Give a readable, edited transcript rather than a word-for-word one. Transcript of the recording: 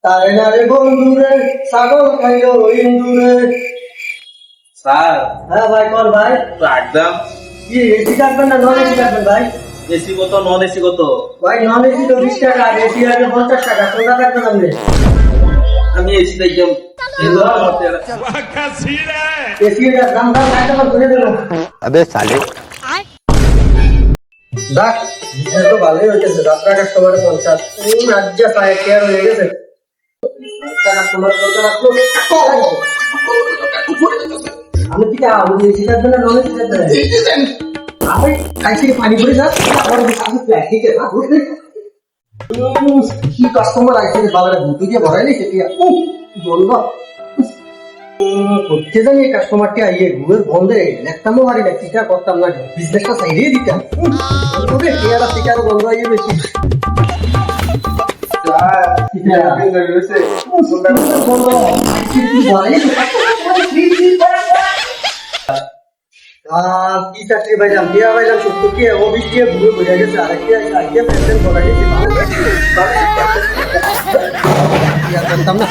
তারে না রে বন্ধুরে ছাগল খাইলো ইন্দুরে। স্যার হ্যাঁ ভাই কর ভাই। একদম কি এসি কাটবেন না নন এসি কাটবেন ভাই? এসি কত নন এসি কত? ভাই নন এসি তো 20 টাকা আর এসি আছে 50 টাকা। কোনটা কাটবেন আপনি? আমি এসি একদম এসি এর দাম দাম একটা বার করে দেবো। अबे साले দেখ এটা তো ভালোই হইতেছে। 10 টাকা সবার 50 রাজ্য পায় কেয়ার হয়ে গেছে। টাকা সবার কত রাখলো? আমি কি আমি এসি কাটবেন না নন এসি কাটবেন? আমি খাইছি পানি পড়ে যা আমার কাছে প্লাস্টিক এর কি কাস্টমার আইছে রে বাবারা ভুতু দিয়ে ভরাইলি সেটি বলবো করতে জানি কাস্টমারটি আইয়ে ঘুরের বন্ধে লেখতামও মারি না চিটা করতাম না বিজনেসটা সাইডে দিতাম তবে কেয়ারা চিটারও বন্ধ আইয়ে বেশি কি চাকরি পাইলাম বিয়া পাইলাম সত্য কি অফিস দিয়ে ঘুরে বোঝা গেছে আরেকটি আইডিয়া প্রেজেন্ট করা গেছে ভালো করতাম না